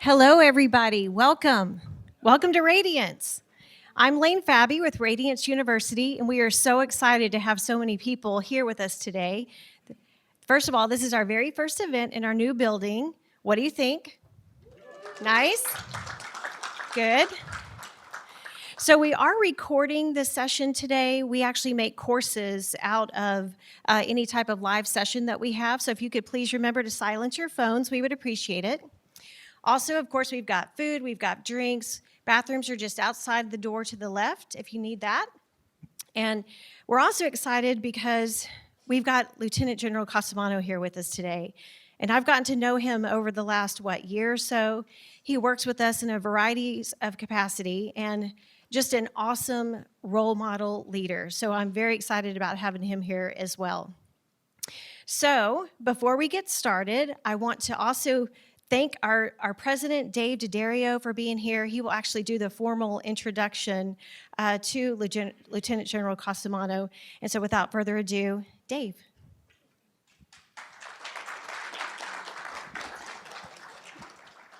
Hello, everybody. Welcome. Welcome to Radiance. I'm Lane Fabi with Radiance University, and we are so excited to have so many people here with us today. First of all, this is our very first event in our new building. What do you think? Nice? Good. So we are recording this session today. We actually make courses out of any type of live session that we have. So if you could please remember to silence your phones, we would appreciate it. Also, of course, we've got food, we've got drinks. Bathrooms are just outside the door to the left if you need that. And we're also excited because we've got Lieutenant General Cosumano here with us today. And I've gotten to know him over the last, year or so. He works with us in a variety of capacity and just an awesome role model leader. So I'm very excited about having him here as well. So before we get started, I want to also thank our president, Dave D'Addario, for being here. He will actually do the formal introduction to Lieutenant General Cosumano. And so without further ado, Dave.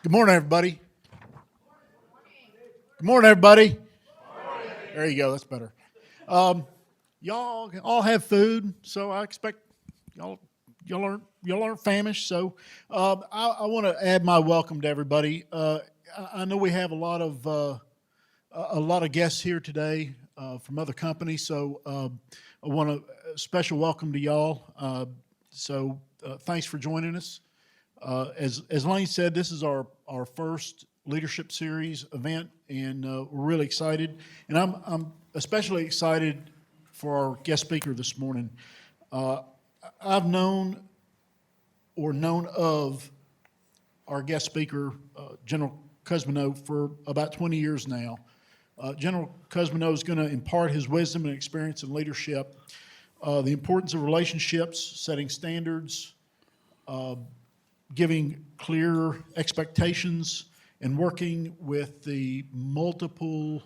Good morning, everybody. Good morning, everybody. There you go. That's better. Y'all all have food, so I expect y'all aren't famished. So I want to add my welcome to everybody. I know we have a lot of guests here today from other companies, so I want a special welcome to y'all. So thanks for joining us. As Lane said, this is our first leadership series event, and we're really excited. And I'm especially excited for our guest speaker this morning. I've known of our guest speaker, General Cosumano, for about 20 years now. General Cosumano is going to impart his wisdom and experience in leadership, the importance of relationships, setting standards, giving clear expectations, and working with the multiple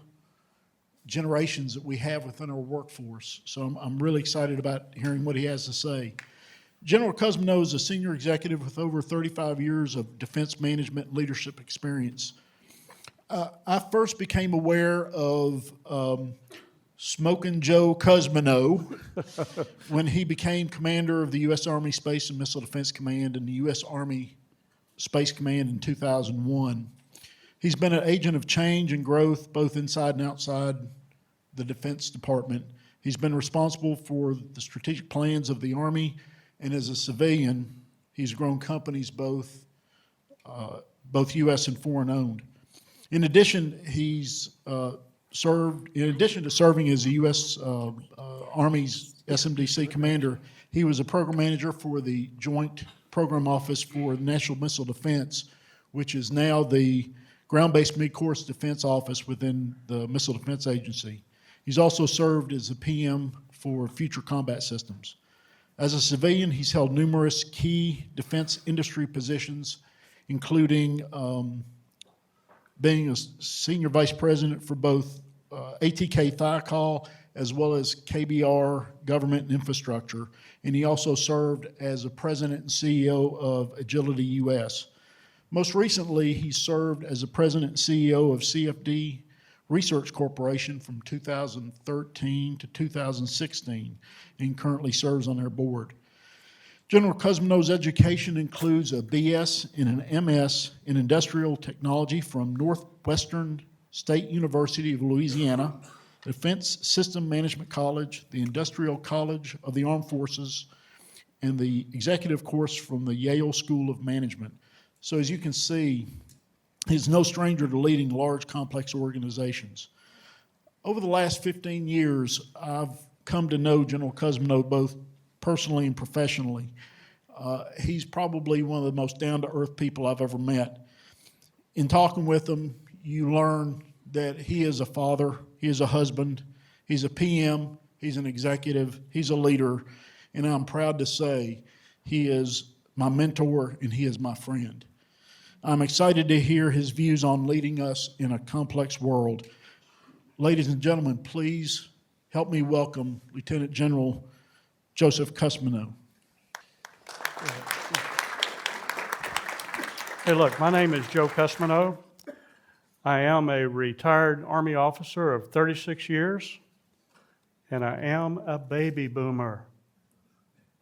generations that we have within our workforce. So I'm really excited about hearing what he has to say. General Cosumano is a senior executive with over 35 years of defense management leadership experience. I first became aware of Smokin' Joe Cosumano when he became commander of the U.S. Army Space and Missile Defense Command and the U.S. Army Space Command in 2001. He's been an agent of change and growth both inside and outside the Defense Department. He's been responsible for the strategic plans of the Army, and as a civilian, he's grown companies both U.S. and foreign owned. In addition, he's served, in addition to serving as the U.S. Army's SMDC commander, he was a program manager for the Joint Program Office for National Missile Defense, which is now the Ground-Based Mid-Course Defense Office within the Missile Defense Agency. He's also served as a PM for Future Combat Systems. As a civilian, he's held numerous key defense industry positions, including being a senior vice president for both ATK Thiokol as well as KBR Government and Infrastructure. And he also served as a president and CEO of Agility US. Most recently, he served as a president and CEO of CFD Research Corporation from 2013 to 2016 and currently serves on their board. General Cosumano's education includes a BS and an MS in Industrial Technology from Northwestern State University of Louisiana, Defense System Management College, the Industrial College of the Armed Forces, and the executive course from the Yale School of Management. So as you can see, he's no stranger to leading large, complex organizations. Over the last 15 years, I've come to know General Cosumano both personally and professionally. He's probably one of the most down-to-earth people I've ever met. In talking with him, you learn that he is a father, he is a husband, he's a PM, he's an executive, he's a leader, and I'm proud to say he is my mentor and he is my friend. I'm excited to hear his views on leading us in a complex world. Ladies and gentlemen, please help me welcome Lieutenant General Joseph Cosumano. Hey, look, my name is Joe Cosumano. I am a retired Army officer of 36 years, and I am a baby boomer.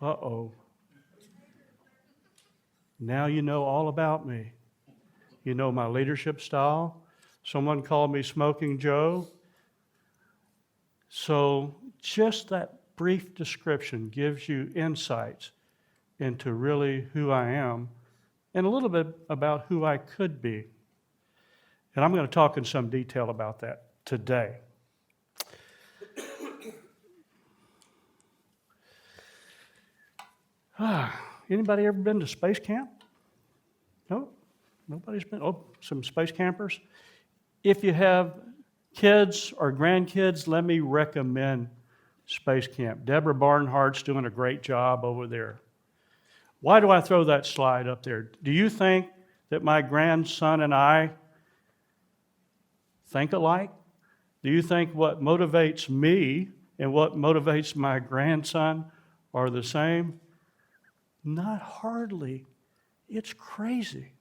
Uh-oh. Now you know all about me. You know my leadership style. Someone called me Smoking Joe. So just that brief description gives you insights into really who I am and a little bit about who I could be. And I'm going to talk in some detail about that today. Anybody ever been to space camp? No? Nobody's been? Oh, some space campers? If you have kids or grandkids, let me recommend space camp. Deborah Barnhart's doing a great job over there. Why do I throw that slide up there? Do you think that my grandson and I think alike? Do you think what motivates me and what motivates my grandson are the same? Not hardly. It's crazy,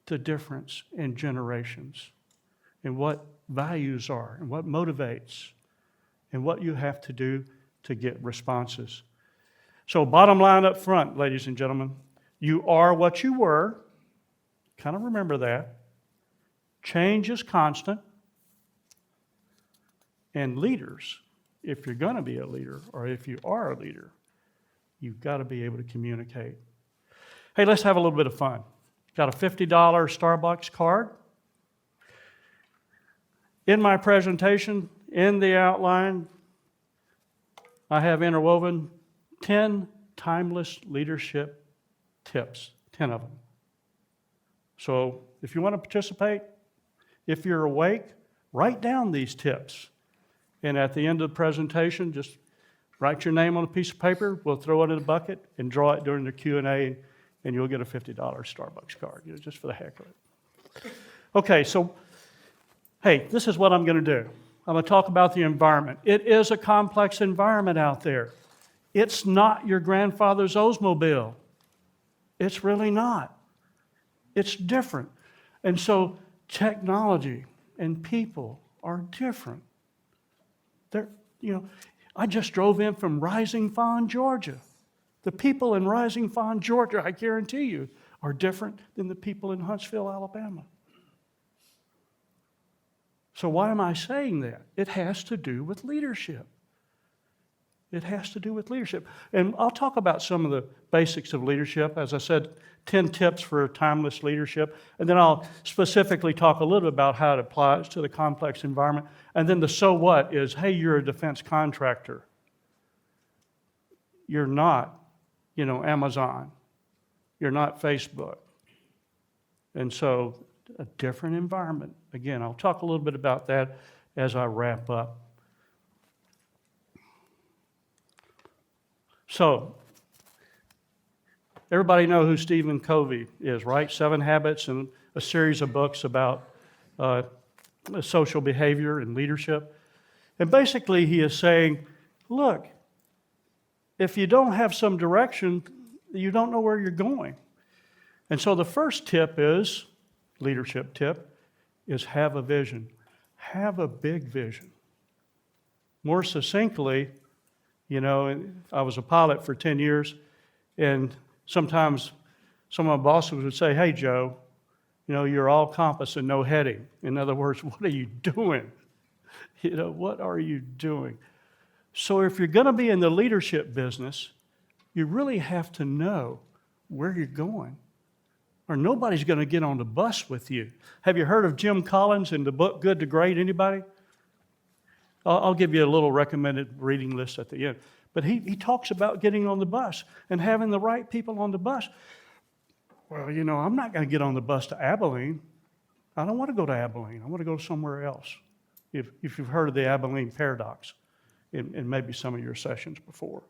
the difference in generations and what values are and what motivates and what you have to do to get responses. So bottom line up front, ladies and gentlemen, you are what you were. Kind of remember that. Change is constant. And leaders, if you're going to be a leader or if you are a leader, you've got to be able to communicate. Hey, let's have a little bit of fun. Got a $50 Starbucks card. In my presentation, in the outline, I have interwoven 10 timeless leadership tips, 10 of them. So if you want to participate, if you're awake, write down these tips. And at the end of the presentation, just write your name on a piece of paper. We'll throw it in a bucket and draw it during the Q&A, and you'll get a $50 Starbucks card, just for the heck of it. Okay, so, hey, this is what I'm going to do. I'm going to talk about the environment. It is a complex environment out there. It's not your grandfather's Oldsmobile. It's really not. It's different. And so technology and people are different. I just drove in from Rising Fawn, Georgia. The people in Rising Fawn, Georgia, I guarantee you, are different than the people in Huntsville, Alabama. So why am I saying that? It has to do with leadership. It has to do with leadership. And I'll talk about some of the basics of leadership. As I said, 10 tips for timeless leadership. And then I'll specifically talk a little bit about how it applies to the complex environment. And then the so what is, hey, you're a defense contractor. You're not, Amazon. You're not Facebook. And so a different environment. Again, I'll talk a little bit about that as I wrap up. So, everybody know who Stephen Covey is, right? 7 Habits and a series of books about social behavior and leadership. And basically he is saying, look, if you don't have some direction, you don't know where you're going. And so the first tip is, leadership tip, is have a vision. Have a big vision. More succinctly, I was a pilot for 10 years, and sometimes some of my bosses would say, hey, Joe, you're all compass and no heading. In other words, what are you doing? What are you doing? So if you're going to be in the leadership business, you really have to know where you're going, or nobody's going to get on the bus with you. Have you heard of Jim Collins in the book Good to Great? Anybody? I'll give you a little recommended reading list at the end. But he talks about getting on the bus and having the right people on the bus. Well, I'm not going to get on the bus to Abilene. I don't want to go to Abilene. I want to go somewhere else. If you've heard of the Abilene paradox in maybe some of your sessions before.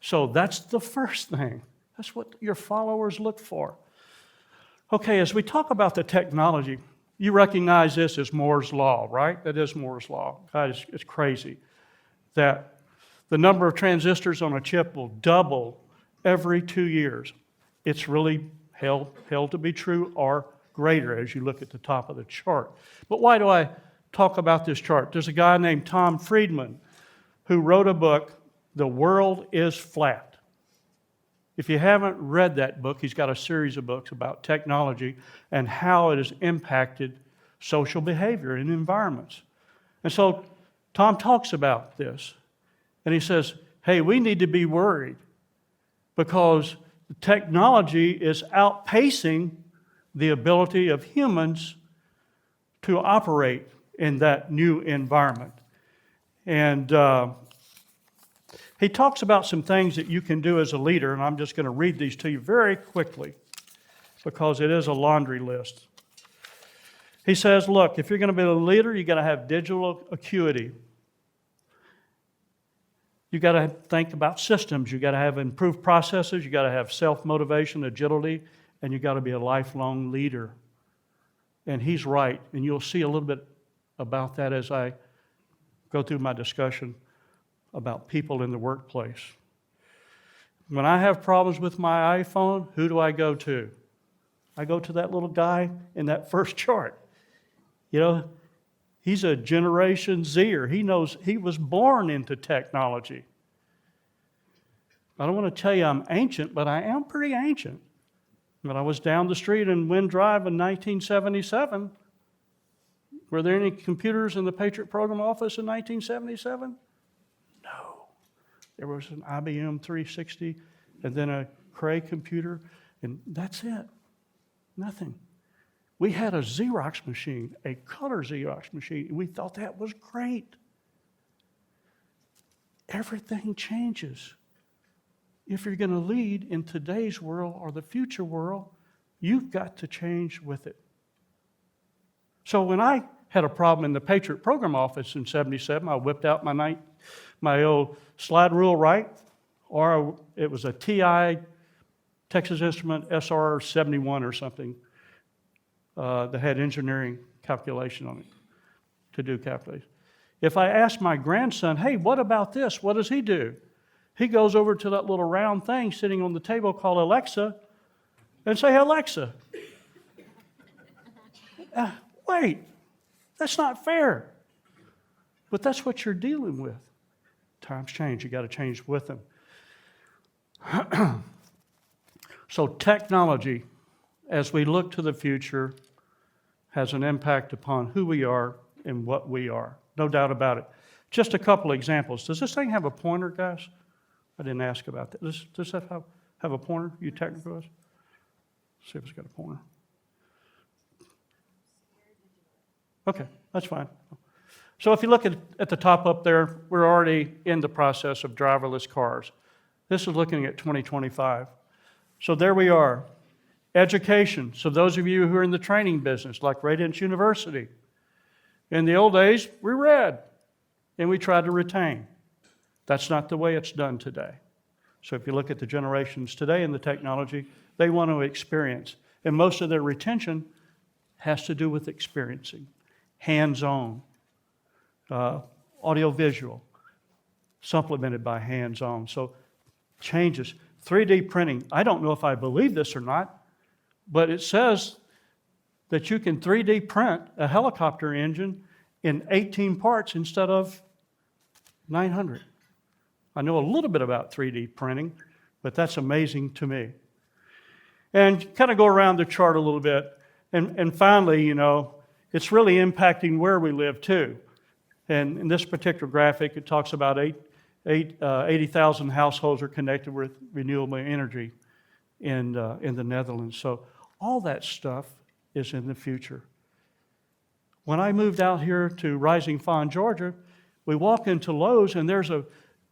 So that's the first thing. That's what your followers look for. Okay, as we talk about the technology, you recognize this as Moore's Law, right? That is Moore's Law. God, it's crazy that the number of transistors on a chip will double every 2 years. It's really held to be true or greater as you look at the top of the chart. But why do I talk about this chart? There's a guy named Tom Friedman who wrote a book, The World is Flat. If you haven't read that book, he's got a series of books about technology and how it has impacted social behavior and environments. And so Tom talks about this, and he says, hey, we need to be worried because the technology is outpacing the ability of humans to operate in that new environment. And he talks about some things that you can do as a leader, and I'm just going to read these to you very quickly because it is a laundry list. He says, look, if you're going to be a leader, you've got to have digital acuity. You've got to think about systems. You've got to have improved processes. You've got to have self-motivation, agility, and you've got to be a lifelong leader. And he's right, and you'll see a little bit about that as I go through my discussion about people in the workplace. When I have problems with my iPhone, who do I go to? I go to that little guy in that first chart. You know, he's a Generation Zer. He knows he was born into technology. I don't want to tell you I'm ancient, but I am pretty ancient. When I was down the street in Wind Drive in 1977, were there any computers in the Patriot Program Office in 1977? No. There was an IBM 360 and then a Cray computer, and that's it. Nothing. We had a Xerox machine, a color Xerox machine. We thought that was great. Everything changes. If you're going to lead in today's world or the future world, you've got to change with it. So when I had a problem in the Patriot Program Office in 77, I whipped out my old slide rule right, or it was a TI, Texas Instrument SR71 or something that had engineering calculation on it to do calculations. If I asked my grandson, hey, what about this? What does he do? He goes over to that little round thing sitting on the table called Alexa and say, Alexa. Wait, that's not fair. But that's what you're dealing with. Times change. You got to change with them. So technology, as we look to the future, has an impact upon who we are and what we are. No doubt about it. Just a couple examples. Does this thing have a pointer, guys? I didn't ask about that. Does that have a pointer? You technical? Let's see if it's got a pointer. Okay, that's fine. So if you look at the top up there, we're already in the process of driverless cars. This is looking at 2025. So there we are. Education. So those of you who are in the training business, like Radiance University, in the old days, we read and we tried to retain. That's not the way it's done today. So if you look at the generations today in the technology, they want to experience. And most of their retention has to do with experiencing, hands-on, audio-visual, supplemented by hands-on. So changes. 3D printing. I don't know if I believe this or not, but it says that you can 3D print a helicopter engine in 18 parts instead of 900. I know a little bit about 3D printing, but that's amazing to me. And kind of go around the chart a little bit. And finally, you know, it's really impacting where we live too. And in this particular graphic, it talks about 80,000 households are connected with renewable energy in the Netherlands. So all that stuff is in the future. When I moved out here to Rising Fawn, Georgia, we walk into Lowe's and there's a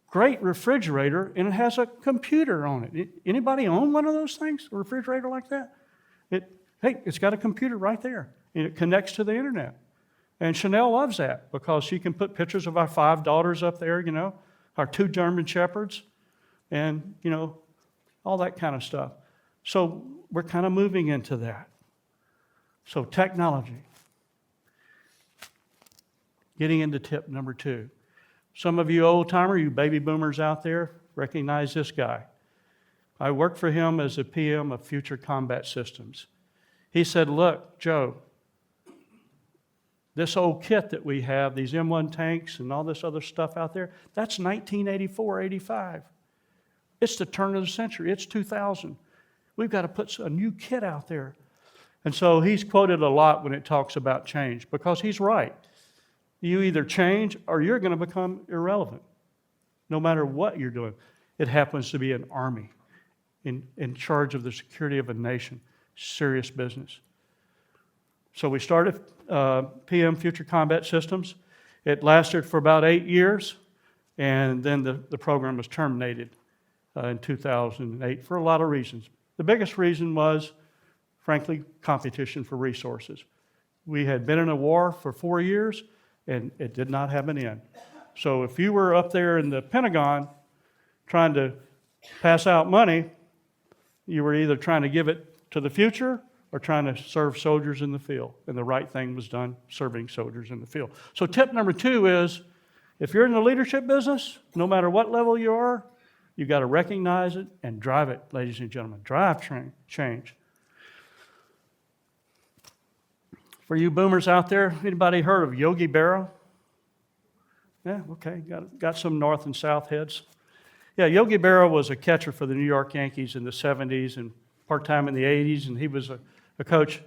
great refrigerator and it has a computer on it. Anybody own one of those things, a refrigerator like that? It's got a computer right there and it connects to the internet. And Chanel loves that because she can put pictures of our 5 daughters up there, you know, our 2 German Shepherds, and, you know, all that kind of stuff. So we're kind of moving into that. So technology. Getting into tip number 2. Some of you old-timer, you baby boomers out there, recognize this guy. I worked for him as a PM of Future Combat Systems. He said, look, Joe, this old kit that we have, these M1 tanks and all this other stuff out there, that's 1984, 85. It's the turn of the century. It's 2000. We've got to put a new kit out there. And so he's quoted a lot when it talks about change, because he's right. You either change or you're going to become irrelevant, no matter what you're doing. It happens to be an army in charge of the security of a nation. Serious business. So we started PM Future Combat Systems. It lasted for about 8 years, and then the program was terminated in 2008 for a lot of reasons. The biggest reason was, frankly, competition for resources. We had been in a war for 4 years, and it did not have an end. So if you were up there in the Pentagon trying to pass out money, you were either trying to give it to the future or trying to serve soldiers in the field. And the right thing was done, serving soldiers in the field. So tip number 2 is, if you're in the leadership business, no matter what level you are, you got to recognize it and drive it, ladies and gentlemen. Drive change. For you boomers out there, anybody heard of Yogi Berra? Yeah, okay, got some north and south heads. Yeah, Yogi Berra was a catcher for the New York Yankees in the 70s and part-time in the 80s, and he was a coach.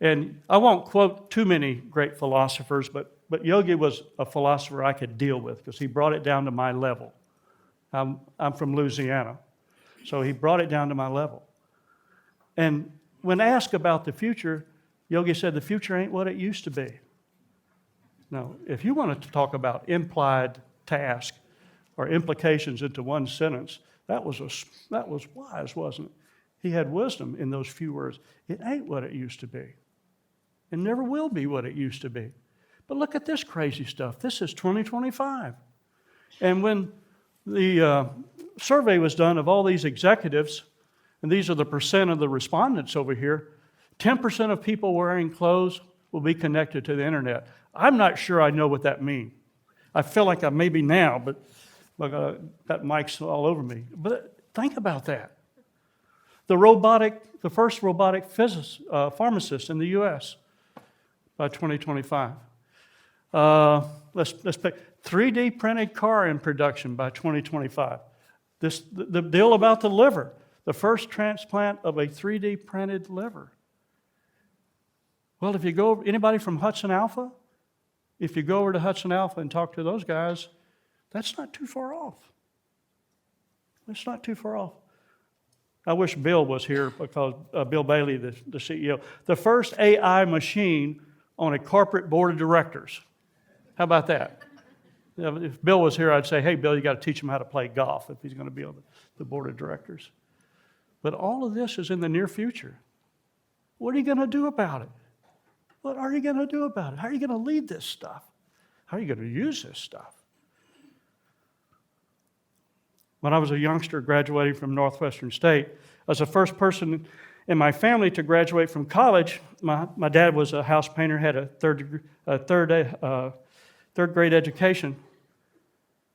And I won't quote too many great philosophers, but Yogi was a philosopher I could deal with because he brought it down to my level. I'm from Louisiana, so he brought it down to my level. And when asked about the future, Yogi said, the future ain't what it used to be. Now, if you wanted to talk about implied task or implications into one sentence, that was wise, wasn't it? He had wisdom in those few words. It ain't what it used to be. It never will be what it used to be. But look at this crazy stuff. This is 2025. And when the survey was done of all these executives, and these are the percent of the respondents over here, 10% of people wearing clothes will be connected to the internet. I'm not sure I know what that means. I feel like I may be now, but that mic's all over me. But think about that. The first robotic pharmacist in the U.S. by 2025. Let's pick 3D printed car in production by 2025. The deal about the liver, the first transplant of a 3D printed liver. Well, if you go, anybody from Hudson Alpha, if you go over to Hudson Alpha and talk to those guys, that's not too far off. It's not too far off. I wish Bill was here because Bill Bailey, the CEO, the first AI machine on a corporate board of directors. How about that? You know, if Bill was here, I'd say, hey, Bill, you got to teach him how to play golf if he's going to be on the board of directors. But all of this is in the near future. What are you going to do about it? What are you going to do about it? How are you going to lead this stuff? How are you going to use this stuff? When I was a youngster graduating from Northwestern State, I was the first person in my family to graduate from college. My dad was a house painter, had a third grade education.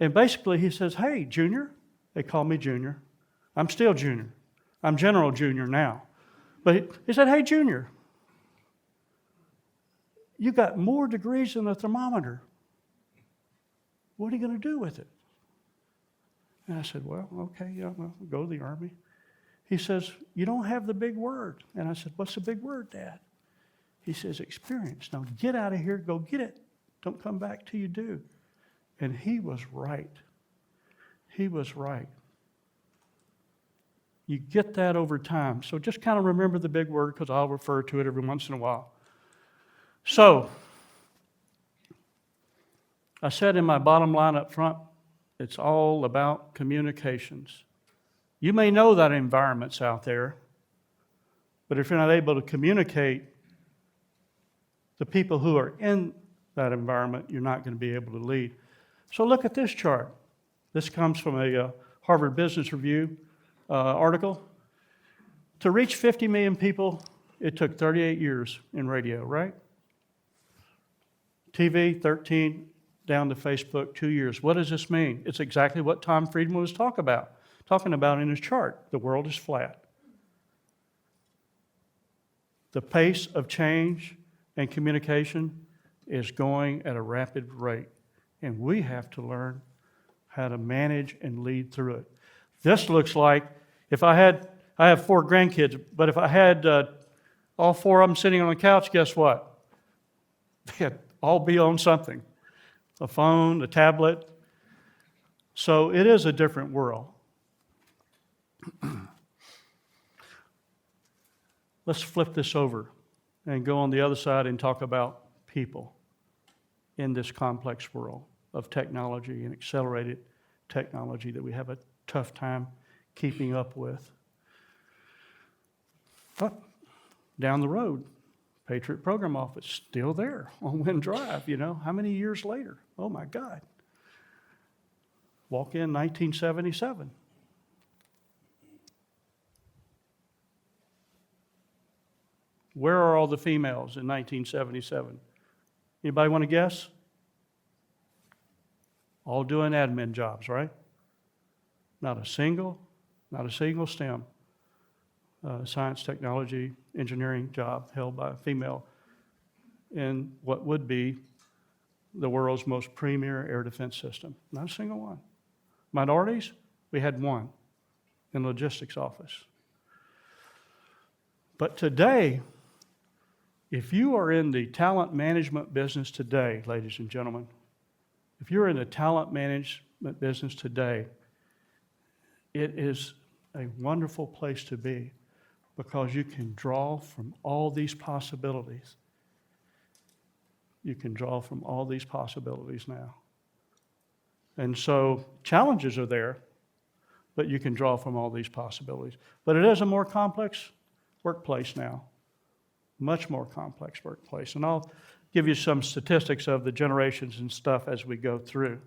And basically he says, hey, Junior. They call me Junior. I'm still Junior. I'm General Junior now. But he said, hey, Junior, you got more degrees than a thermometer. What are you going to do with it? And I said, well, okay, yeah, well, go to the Army. He says, you don't have the big word. And I said, what's the big word, Dad? He says, experience. Now get out of here, go get it. Don't come back till you do. And he was right. He was right. You get that over time. So just kind of remember the big word because I'll refer to it every once in a while. So, I said in my bottom line up front, it's all about communications. You may know that environment's out there, but if you're not able to communicate the people who are in that environment, you're not going to be able to lead. So look at this chart. This comes from a Harvard Business Review article. To reach 50 million people, it took 38 years in radio, right? TV, 13, down to Facebook, 2 years. What does this mean? It's exactly what Tom Friedman was talking about. talking about in his chart. The world is flat. The pace of change and communication is going at a rapid rate, and we have to learn how to manage and lead through it. This looks like, I have 4 grandkids, but if I had all 4 of them sitting on the couch, guess what? They'd all be on something, a phone, a tablet. So it is a different world. Let's flip this over and go on the other side and talk about people in this complex world of technology and accelerated technology that we have a tough time keeping up with. But down the road, Patriot Program Office, still there on Wind Drive, how many years later? Oh my God. Walk in 1977. Where are all the females in 1977? Anybody want to guess? All doing admin jobs, right? Not a single STEM, science, technology, engineering job held by a female in what would be the world's most premier air defense system. Not a single one. Minorities, we had 1 in logistics office. But today, if you are in the talent management business today, ladies and gentlemen, if you're in the talent management business today, it is a wonderful place to be because you can draw from all these possibilities. You can draw from all these possibilities now. And so challenges are there, but you can draw from all these possibilities. But it is a more complex workplace now. Much more complex workplace. And I'll give you some statistics of the generations and stuff as we go through.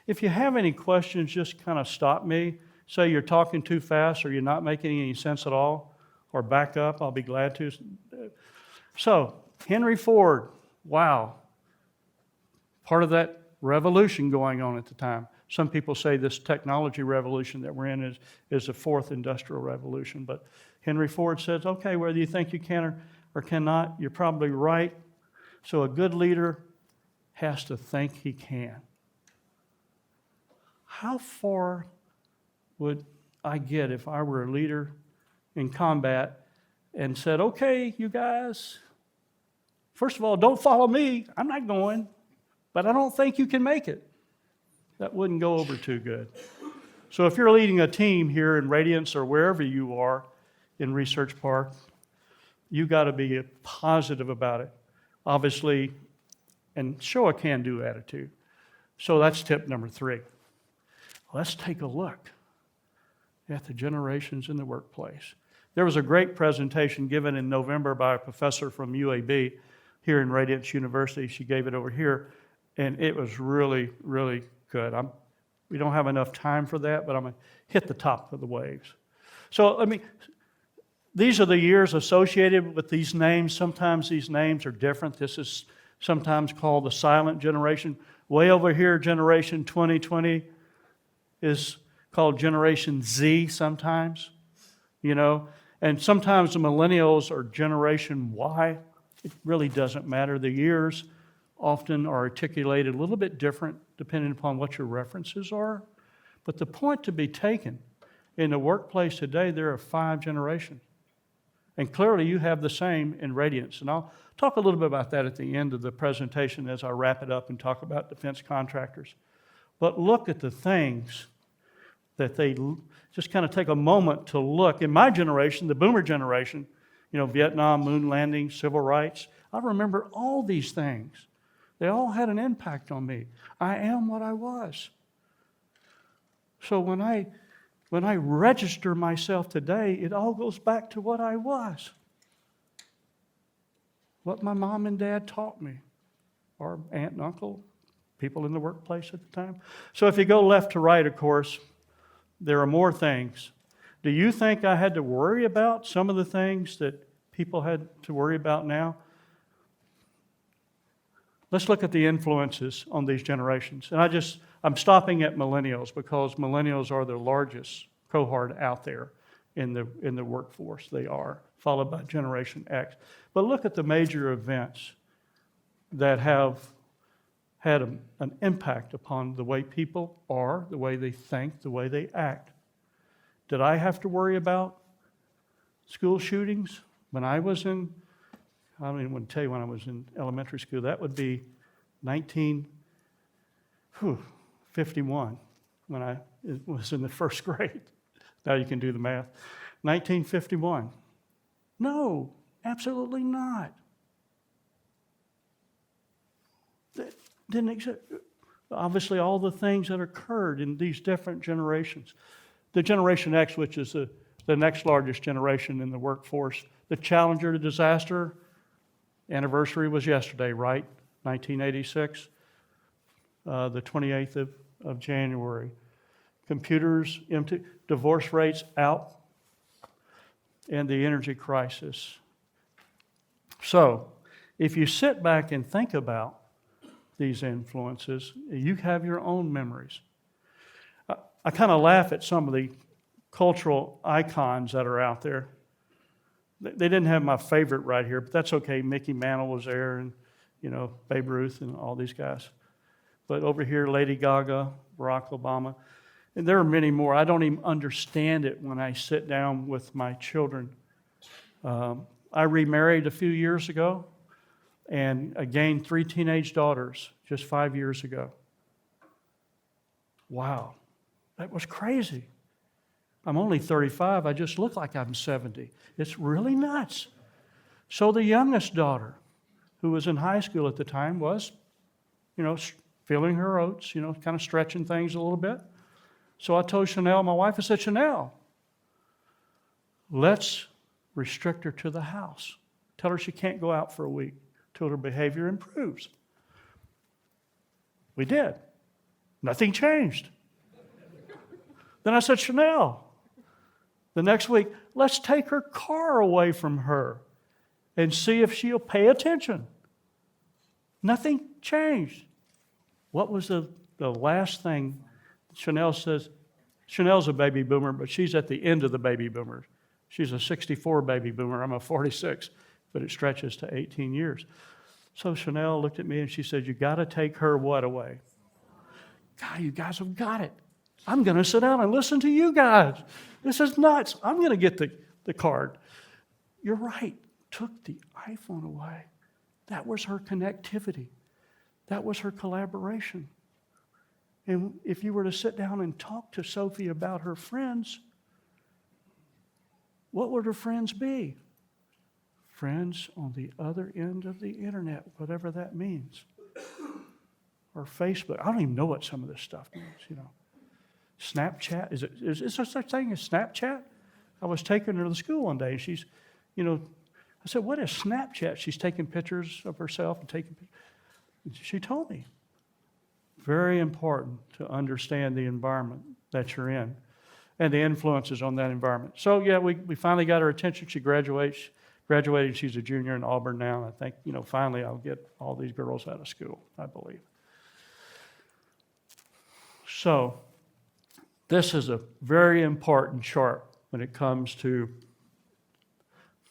If you have any questions, just kind of stop me. Say you're talking too fast or you're not making any sense at all, or back up, I'll be glad to. So, Henry Ford, wow. Part of that revolution going on at the time. Some people say this technology revolution that we're in is the 4th industrial revolution. But Henry Ford says, okay, whether you think you can or cannot, you're probably right. So a good leader has to think he can. How far would I get if I were a leader in combat and said, okay, you guys, first of all, don't follow me. I'm not going, but I don't think you can make it. That wouldn't go over too good. So if you're leading a team here in Radiance or wherever you are in Research Park, you got to be positive about it, obviously, and show a can-do attitude. So that's tip number 3. Let's take a look at the generations in the workplace. There was a great presentation given in November by a professor from UAB here in Radiance University. She gave it over here, and it was really, really good. We don't have enough time for that, but I'm going to hit the top of the waves. So these are the years associated with these names. Sometimes these names are different. This is sometimes called the silent generation. Way over here, generation 2020 is called Generation Z sometimes, And sometimes the millennials are Generation Y. It really doesn't matter. The years often are articulated a little bit different depending upon what your references are. But the point to be taken, in the workplace today, there are 5 generations. And clearly you have the same in Radiance. And I'll talk a little bit about that at the end of the presentation as I wrap it up and talk about defense contractors. But look at the things that they just kind of take a moment to look. In my generation, the boomer generation, Vietnam, moon landing, civil rights, I remember all these things. They all had an impact on me. I am what I was. So when I register myself today, it all goes back to what I was. What my mom and dad taught me, or aunt and uncle, people in the workplace at the time. So if you go left to right, of course, there are more things. Do you think I had to worry about some of the things that people had to worry about now? Let's look at the influences on these generations. And I'm stopping at millennials because millennials are the largest cohort out there in the workforce. They are, followed by Generation X. But look at the major events that have had an impact upon the way people are, the way they think, the way they act. Did I have to worry about school shootings? When I was in, I don't even want to tell you when I was in elementary school, that would be 1951, when I was in the first grade. Now you can do the math. 1951. No, absolutely not. That didn't exist. Obviously, all the things that occurred in these different generations. The Generation X, which is the next largest generation in the workforce, the Challenger to disaster anniversary was yesterday, right? 1986, the 28th of January. Computers empty, divorce rates out, and the energy crisis. So, if you sit back and think about these influences, you have your own memories. I kind of laugh at some of the cultural icons that are out there. They didn't have my favorite right here, but that's okay. Mickey Mantle was there, and Babe Ruth and all these guys. But over here, Lady Gaga, Barack Obama, and there are many more. I don't even understand it when I sit down with my children. I remarried a few years ago, and I gained 3 teenage daughters just 5 years ago. Wow, that was crazy. I'm only 35. I just look like I'm 70. It's really nuts. So the youngest daughter, who was in high school at the time, was, feeling her oats, kind of stretching things a little bit. So I told Chanel, my wife, I said, Chanel, let's restrict her to the house. Tell her she can't go out for a week till her behavior improves. We did. Nothing changed. Then I said, Chanel, the next week, let's take her car away from her and see if she'll pay attention. Nothing changed. What was the last thing Chanel says? Chanel's a baby boomer, but she's at the end of the baby boomers. She's a 64 baby boomer. I'm a 46, but it stretches to 18 years. So Chanel looked at me and she said, you got to take her what away? God, you guys have got it. I'm going to sit down and listen to you guys. This is nuts. I'm going to get the card. You're right. Took the iPhone away. That was her connectivity. That was her collaboration. And if you were to sit down and talk to Sophie about her friends, what would her friends be? Friends on the other end of the internet, whatever that means. Or Facebook. I don't even know what some of this stuff means, Snapchat, is there such thing as Snapchat? I was taking her to the school one day, and she's, I said, what is Snapchat? She's taking pictures of herself and taking pictures. She told me. Very important to understand the environment that you're in and the influences on that environment. So, yeah, we finally got her attention. She graduated. She's a junior in Auburn now. And I think, finally I'll get all these girls out of school, I believe. So, this is a very important chart when it comes to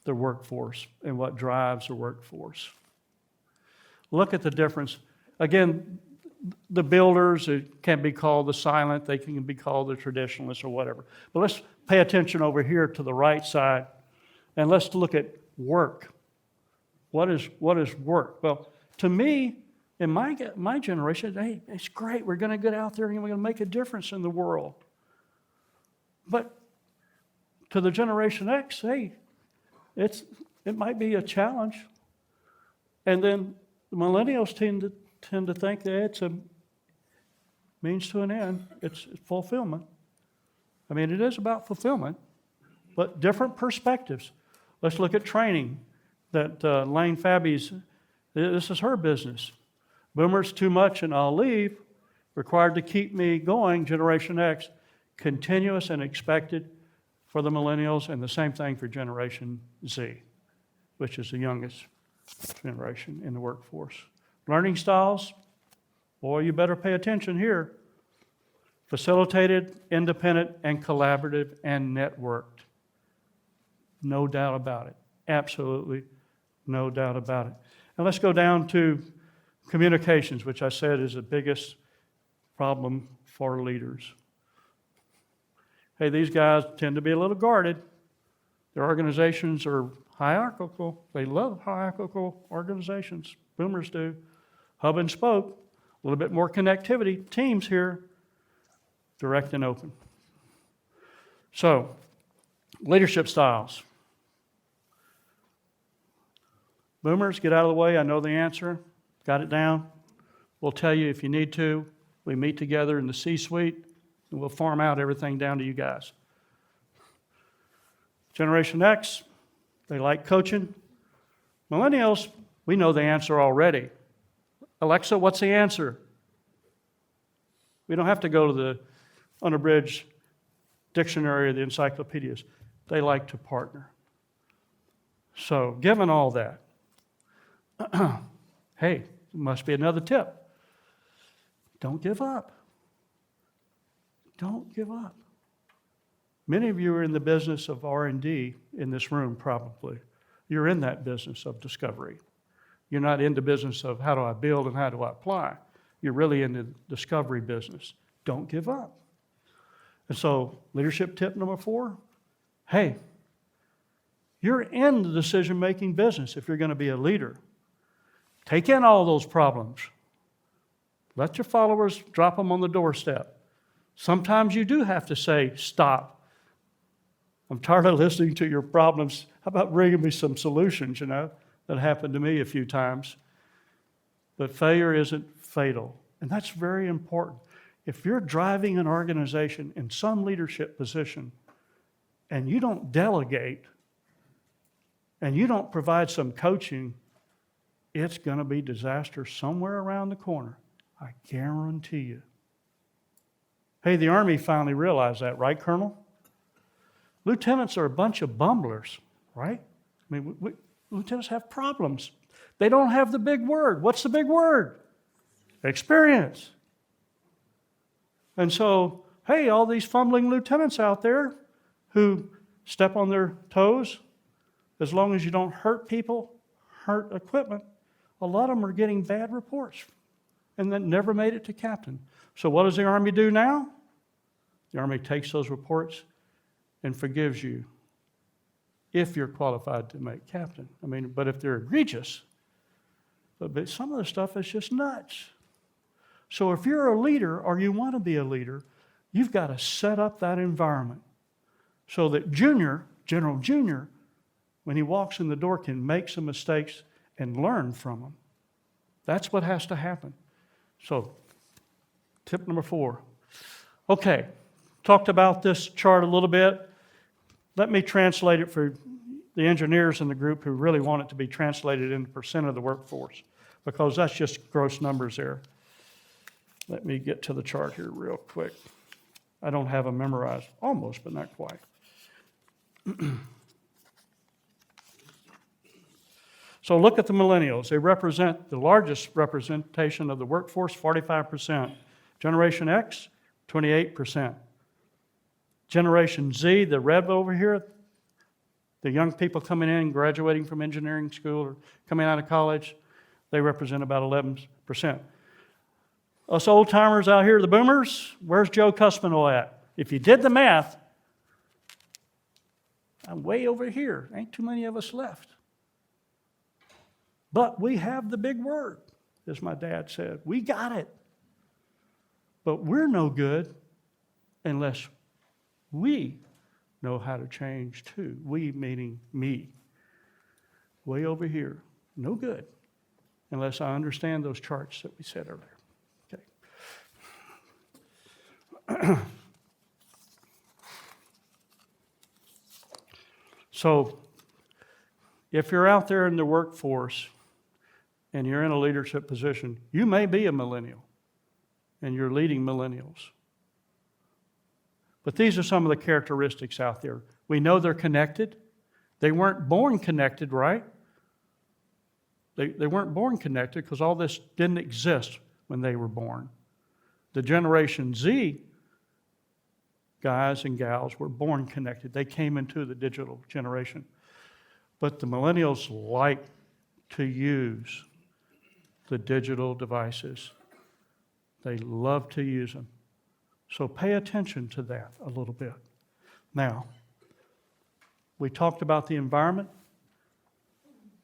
the workforce and what drives the workforce. Look at the difference. Again, the builders, it can be called the silent, they can be called the traditionalists or whatever. But let's pay attention over here to the right side, and let's look at work. What is work? Well, to me, in my generation, hey, it's great. We're going to get out there and we're going to make a difference in the world. But to the Generation X, hey, it might be a challenge. And then the millennials tend to think that it's a means to an end. It's fulfillment. I mean, it is about fulfillment, but different perspectives. Let's look at training. That Lane Fabi's, this is her business. Boomers too much and I'll leave. Required to keep me going, Generation X. Continuous and expected for the millennials, and the same thing for Generation Z, which is the youngest generation in the workforce. Learning styles, boy, you better pay attention here. Facilitated, independent, and collaborative, and networked. No doubt about it. Absolutely no doubt about it. And let's go down to communications, which I said is the biggest problem for leaders. Hey, these guys tend to be a little guarded. Their organizations are hierarchical. They love hierarchical organizations. Boomers do. Hub and spoke. A little bit more connectivity. Teams here. Direct and open. So, leadership styles. Boomers, get out of the way. I know the answer. Got it down. We'll tell you if you need to. We meet together in the C-suite, and we'll farm out everything down to you guys. Generation X, they like coaching. Millennials, we know the answer already. Alexa, what's the answer? We don't have to go to the unabridged dictionary or the encyclopedias. They like to partner. So, given all that, hey, must be another tip. Don't give up. Don't give up. Many of you are in the business of R&D in this room, probably. You're in that business of discovery. You're not in the business of how do I build and how do I apply. You're really in the discovery business. Don't give up. And so, leadership tip number 4, hey, you're in the decision-making business if you're going to be a leader. Take in all those problems. Let your followers drop them on the doorstep. Sometimes you do have to say, stop. I'm tired of listening to your problems. How about bringing me some solutions, That happened to me a few times. But failure isn't fatal. And that's very important. If you're driving an organization in some leadership position and you don't delegate and you don't provide some coaching, it's going to be disaster somewhere around the corner. I guarantee you. Hey, the Army finally realized that, right, Colonel? Lieutenants are a bunch of bumblers, right? I mean, lieutenants have problems. They don't have the big word. What's the big word? Experience. And so, hey, all these fumbling lieutenants out there who step on their toes, as long as you don't hurt people, hurt equipment, a lot of them are getting bad reports and then never made it to captain. So what does the Army do now? The Army takes those reports and forgives you if you're qualified to make captain. But if they're egregious, but some of the stuff is just nuts. So if you're a leader or you want to be a leader, you've got to set up that environment so that General Junior, when he walks in the door, can make some mistakes and learn from them. That's what has to happen. So, tip number 4. Okay, talked about this chart a little bit. Let me translate it for the engineers in the group who really want it to be translated into percent of the workforce, because that's just gross numbers there. Let me get to the chart here real quick. I don't have them memorized, almost, but not quite. So look at the millennials. They represent the largest representation of the workforce, 45%. Generation X, 28%. Generation Z, the red over here, the young people coming in, graduating from engineering school or coming out of college, they represent about 11%. Us old-timers out here, the boomers, where's Joe Cosumano at? If you did the math, I'm way over here. Ain't too many of us left. But we have the big word, as my dad said. We got it. But we're no good unless we know how to change too. We meaning me. Way over here. No good unless I understand those charts that we said earlier. Okay. So, if you're out there in the workforce and you're in a leadership position, you may be a millennial and you're leading millennials. But these are some of the characteristics out there. We know they're connected. They weren't born connected, right? They weren't born connected because all this didn't exist when they were born. The Generation Z guys and gals were born connected. They came into the digital generation. But the millennials like to use the digital devices. They love to use them. So pay attention to that a little bit. Now, we talked about the environment,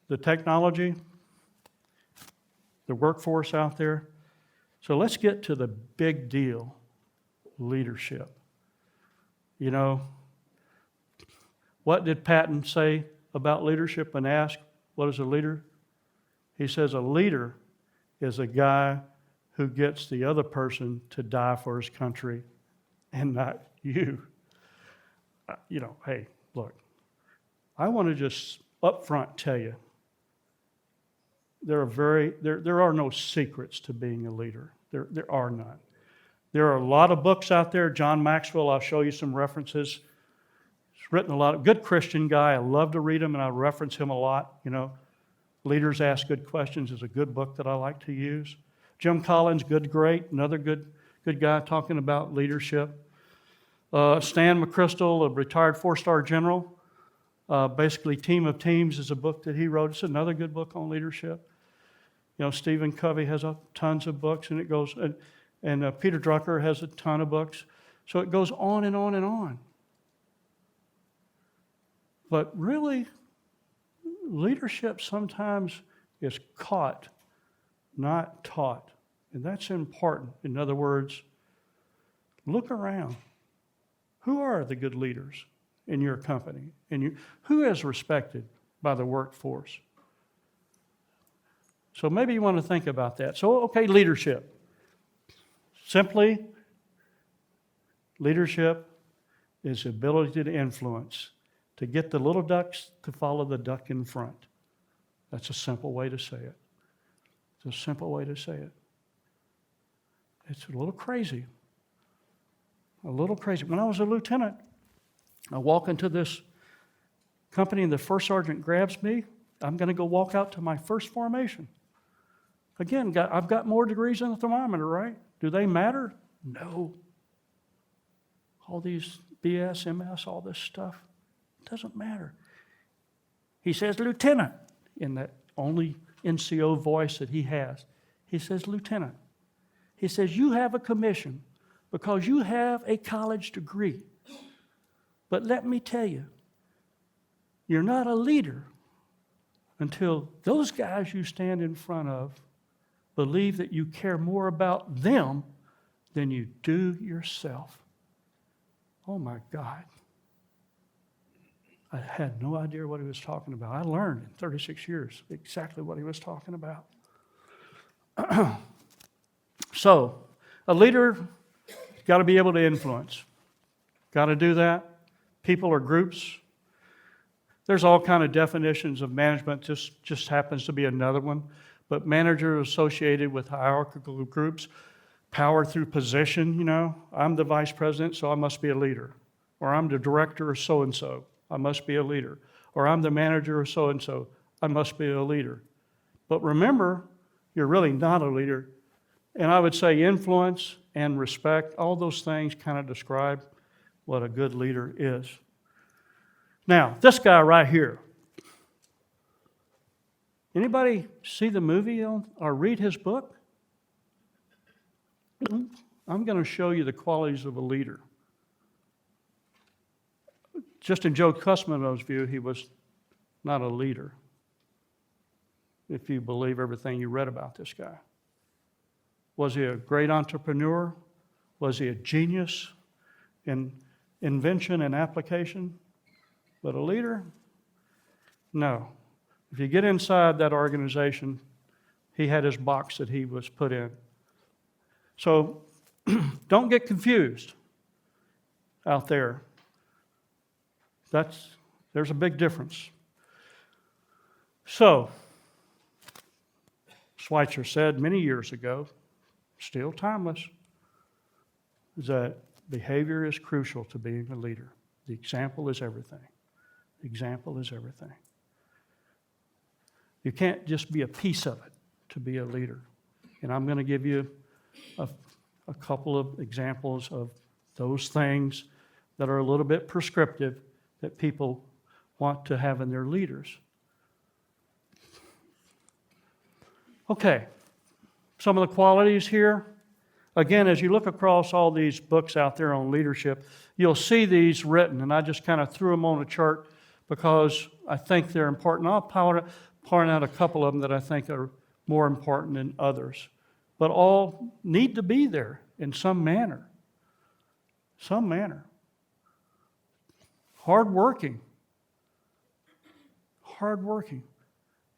the technology, the workforce out there. So let's get to the big deal, leadership. You know, what did Patton say about leadership when asked, what is a leader? He says a leader is a guy who gets the other person to die for his country and not you. You know, hey, look, I want to just up front tell you, there are no secrets to being a leader. There are none. There are a lot of books out there. John Maxwell, I'll show you some references. He's written a lot of good Christian guy. I love to read him, and I reference him a lot. You know, Leaders Ask Good Questions is a good book that I like to use. Jim Collins, Good Great, another good guy talking about leadership. Stan McChrystal, a retired 4-star general, basically Team of Teams is a book that he wrote. It's another good book on leadership. You know, Stephen Covey has tons of books, and it goes, and Peter Drucker has a ton of books. So it goes on and on and on. But really, leadership sometimes is caught, not taught. And that's important. In other words, look around. Who are the good leaders in your company? And who is respected by the workforce? So maybe you want to think about that. So, okay, leadership. Simply, leadership is the ability to influence, to get the little ducks to follow the duck in front. That's a simple way to say it. It's a simple way to say it. It's a little crazy. A little crazy. When I was a lieutenant, I walk into this company and the first sergeant grabs me. I'm going to go walk out to my first formation. Again, I've got more degrees than the thermometer, right? Do they matter? No. All these BS, MS, all this stuff, it doesn't matter. He says, Lieutenant, in that only NCO voice that he has. He says, Lieutenant. He says, you have a commission because you have a college degree. But let me tell you, you're not a leader until those guys you stand in front of believe that you care more about them than you do yourself. Oh my God. I had no idea what he was talking about. I learned in 36 years exactly what he was talking about. So, a leader got to be able to influence. Got to do that. People or groups. There's all kind of definitions of management. This just happens to be another one. But manager associated with hierarchical groups, power through position, you know. I'm the vice president, so I must be a leader. Or I'm the director of so-and-so, I must be a leader. Or I'm the manager of so-and-so, I must be a leader. But remember, you're really not a leader. And I would say influence and respect, all those things kind of describe what a good leader is. Now, this guy right here. Anybody see the movie or read his book? I'm going to show you the qualities of a leader. Just in Joe Cosumano's view, he was not a leader, if you believe everything you read about this guy. Was he a great entrepreneur? Was he a genius in invention and application? But a leader? No. If you get inside that organization, he had his box that he was put in. So don't get confused out there. There's a big difference. So, Schweitzer said many years ago, still timeless, is that behavior is crucial to being a leader. The example is everything. The example is everything. You can't just be a piece of it to be a leader. And I'm going to give you a couple of examples of those things that are a little bit prescriptive that people want to have in their leaders. Okay, some of the qualities here. Again, as you look across all these books out there on leadership, you'll see these written, and I just kind of threw them on a chart because I think they're important. I'll point out a couple of them that I think are more important than others, but all need to be there in some manner. Some manner. Hardworking. Hardworking.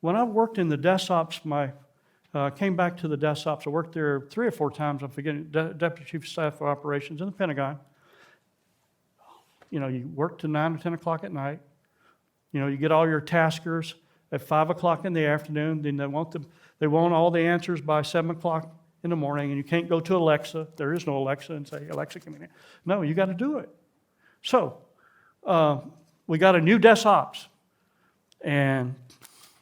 When I worked in the desk ops, came back to the desk ops. I worked there 3 or 4 times. I'm forgetting, Deputy Chief of Staff for Operations in the Pentagon. You know, you work to 9 or 10 o'clock at night. You know, you get all your taskers at 5 o'clock in the afternoon. Then they want all the answers by 7 o'clock in the morning, and you can't go to Alexa. There is no Alexa, and say, Alexa, come in here. No, you got to do it. So, we got a new desk ops. And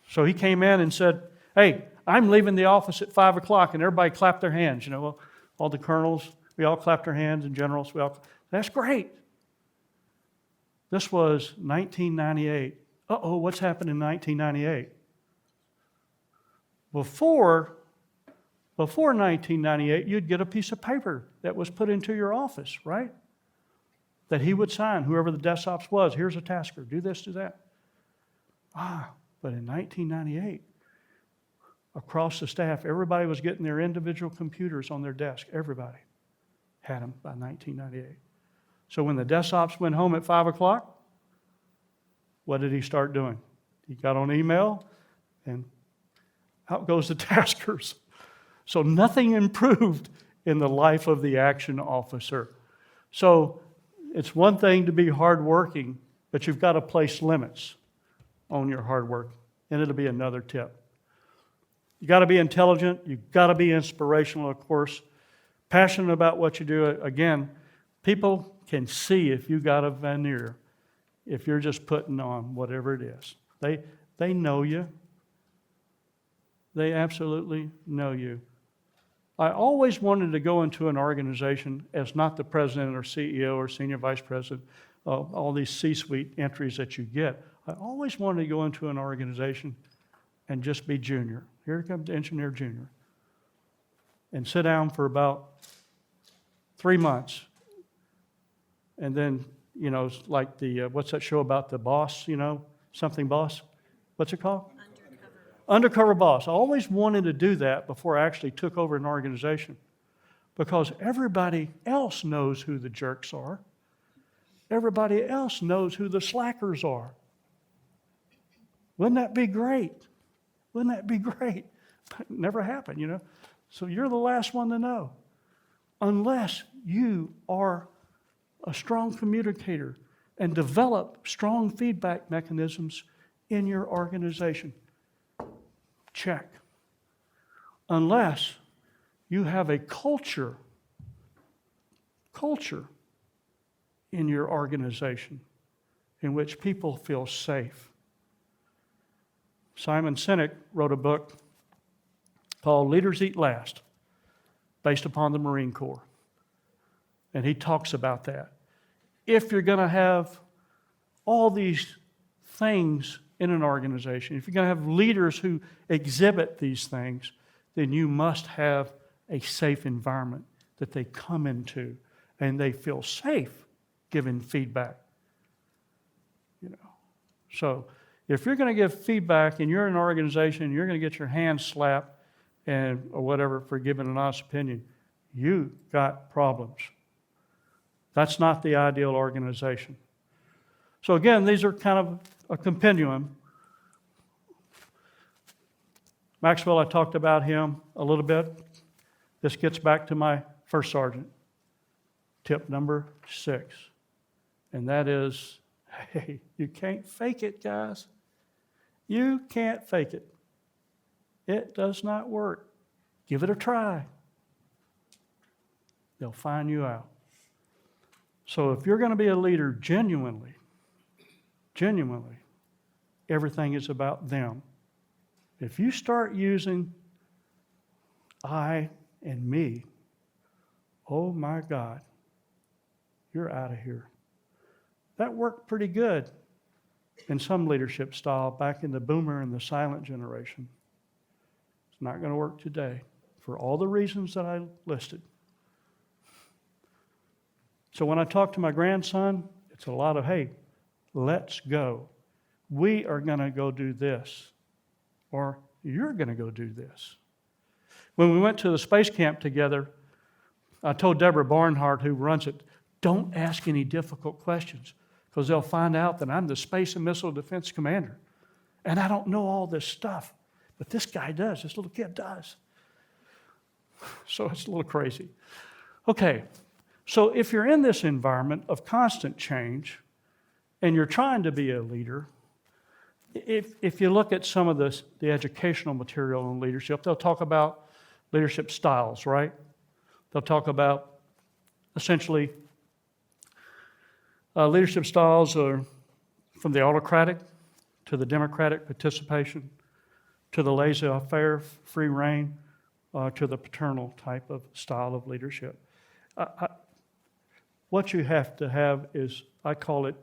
so he came in and said, hey, I'm leaving the office at 5 o'clock, and everybody clapped their hands. You know, well, all the colonels, we all clapped our hands, and generals, that's great. This was 1998. Uh-oh, what's happened in 1998? Before 1998, you'd get a piece of paper that was put into your office, right? That he would sign, whoever the desk ops was. Here's a tasker, do this, do that. But in 1998, across the staff, everybody was getting their individual computers on their desk. Everybody had them by 1998. So when the desk ops went home at 5 o'clock, what did he start doing? He got on email, and out goes the taskers. So nothing improved in the life of the action officer. So it's one thing to be hardworking, but you've got to place limits on your hard work, and it'll be another tip. You got to be intelligent. You've got to be inspirational, of course. Passionate about what you do. Again, people can see if you got a veneer, if you're just putting on whatever it is. They know you. They absolutely know you. I always wanted to go into an organization as not the president or CEO or senior vice president, all these C-suite entries that you get. I always wanted to go into an organization and just be junior. Here comes the engineer junior. And sit down for about 3 months. And then, you know, it's like what's that show about the boss, you know, something boss? What's it called? Undercover boss. I always wanted to do that before I actually took over an organization, because everybody else knows who the jerks are. Everybody else knows who the slackers are. Wouldn't that be great? Wouldn't that be great? But it never happened, you know. So you're the last one to know. Unless you are a strong communicator and develop strong feedback mechanisms in your organization. Check. Unless you have a culture in your organization in which people feel safe. Simon Sinek wrote a book called Leaders Eat Last, based upon the Marine Corps. And he talks about that. If you're going to have all these things in an organization, if you're going to have leaders who exhibit these things, then you must have a safe environment that they come into and they feel safe giving feedback. You know. So if you're going to give feedback and you're in an organization, you're going to get your hand slapped or whatever for giving an honest opinion, you got problems. That's not the ideal organization. So again, these are kind of a compendium. Maxwell, I talked about him a little bit. This gets back to my first sergeant. Tip number 6. And that is, hey, you can't fake it, guys. You can't fake it. It does not work. Give it a try. They'll find you out. So if you're going to be a leader genuinely, everything is about them. If you start using I and me, oh my God, you're out of here. That worked pretty good in some leadership style back in the boomer and the silent generation. It's not going to work today for all the reasons that I listed. So when I talk to my grandson, it's a lot of, hey, let's go. We are going to go do this, or you're going to go do this. When we went to the space camp together, I told Deborah Barnhart, who runs it, don't ask any difficult questions, because they'll find out that I'm the Space and Missile Defense Commander, and I don't know all this stuff. But this guy does, this little kid does. So it's a little crazy. Okay, so if you're in this environment of constant change, and you're trying to be a leader, if you look at some of the educational material on leadership, they'll talk about leadership styles, right? They'll talk about essentially leadership styles are from the autocratic to the democratic participation to the laissez-faire, free reign, to the paternal type of style of leadership. What you have to have is, I call it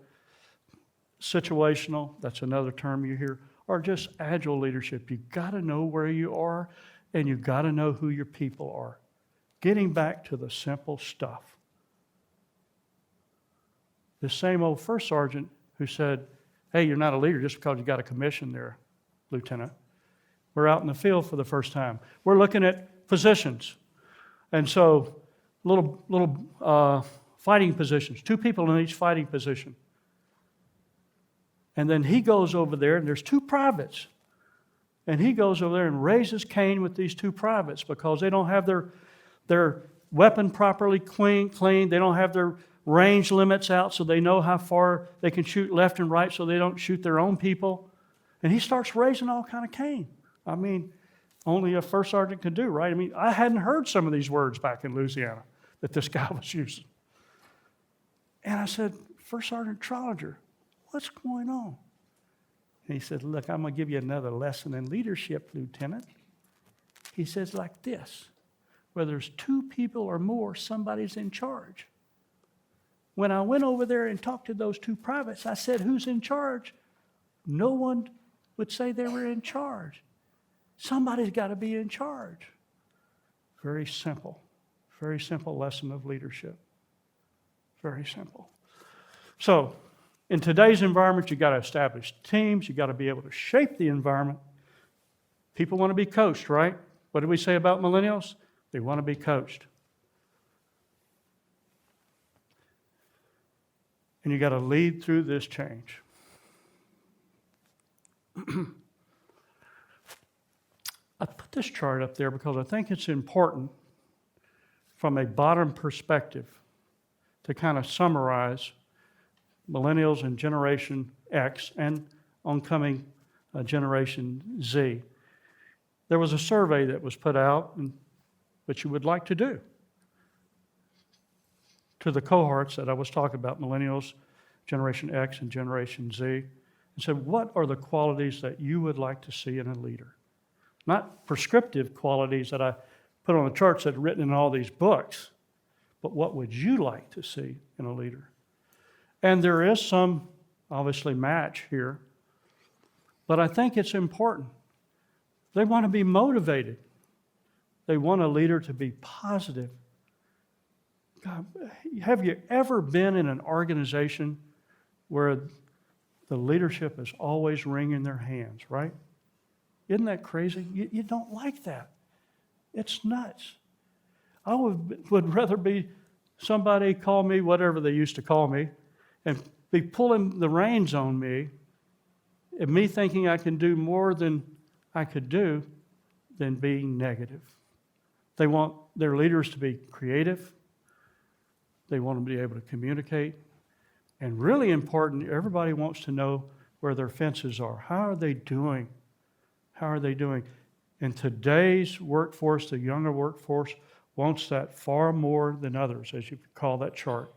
situational, that's another term you hear, or just agile leadership. You've got to know where you are, and you've got to know who your people are. Getting back to the simple stuff. The same old first sergeant who said, hey, you're not a leader just because you got a commission there, Lieutenant. We're out in the field for the first time. We're looking at positions. And so little fighting positions, 2 people in each fighting position. And then he goes over there, and there's 2 privates. And he goes over there and raises Cain with these 2 privates because they don't have their weapon properly cleaned. They don't have their range limits out so they know how far they can shoot left and right so they don't shoot their own people. And he starts raising all kind of Cain. I mean, only a first sergeant could do, right? I mean, I hadn't heard some of these words back in Louisiana that this guy was using. And I said, First Sergeant Trollinger, what's going on? And he said, look, I'm going to give you another lesson in leadership, Lieutenant. He says like this, where there's 2 people or more, somebody's in charge. When I went over there and talked to those 2 privates, I said, who's in charge? No one would say they were in charge. Somebody's got to be in charge. Very simple lesson of leadership. Very simple. So, in today's environment, you've got to establish teams. You've got to be able to shape the environment. People want to be coached, right? What did we say about millennials? They want to be coached. And you got to lead through this change. I put this chart up there because I think it's important from a bottom perspective to kind of summarize millennials and Generation X and oncoming Generation Z. There was a survey that was put out, which you would like to do, to the cohorts that I was talking about, millennials, Generation X, and Generation Z, and said, what are the qualities that you would like to see in a leader? Not prescriptive qualities that I put on the charts that are written in all these books, but what would you like to see in a leader? And there is some, obviously, match here, but I think it's important. They want to be motivated. They want a leader to be positive. God, have you ever been in an organization where the leadership is always wringing their hands, right? Isn't that crazy? You don't like that. It's nuts. I would rather be somebody call me whatever they used to call me and be pulling the reins on me and me thinking I can do more than I could do than being negative. They want their leaders to be creative. They want them to be able to communicate. And really important, everybody wants to know where their fences are. How are they doing? How are they doing? In today's workforce, the younger workforce wants that far more than others, as you call that chart.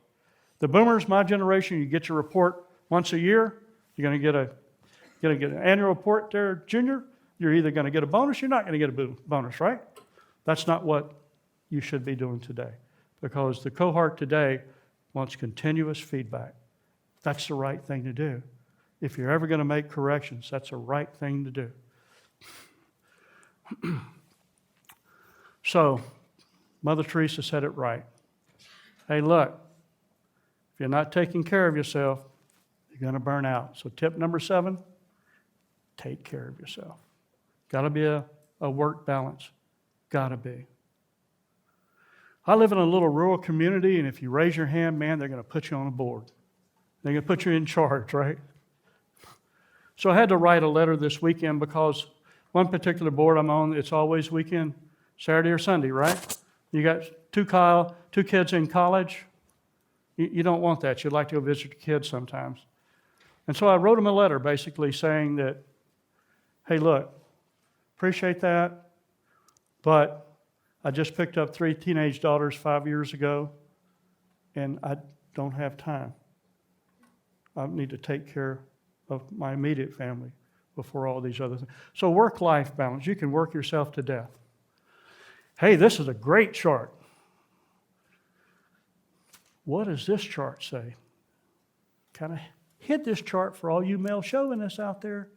The boomers, my generation, you get your report once a year. You're going to get an annual report there, junior. You're either going to get a bonus, you're not going to get a bonus, right? That's not what you should be doing today, because the cohort today wants continuous feedback. That's the right thing to do. If you're ever going to make corrections, that's the right thing to do. So, Mother Teresa said it right. Hey, look, if you're not taking care of yourself, you're going to burn out. So tip number 7, take care of yourself. Got to be a work balance. Got to be. I live in a little rural community, and if you raise your hand, man, they're going to put you on a board. They're going to put you in charge, right? So I had to write a letter this weekend because one particular board I'm on, it's always weekend, Saturday or Sunday, right? You got two kids in college. You don't want that. You'd like to go visit your kids sometimes. And so I wrote them a letter basically saying that, hey, look, appreciate that, but I just picked up 3 teenage daughters 5 years ago, and I don't have time. I need to take care of my immediate family before all these other things. So work-life balance, you can work yourself to death. Hey, this is a great chart. What does this chart say? Kind of hit this chart for all you male chauvinists out there.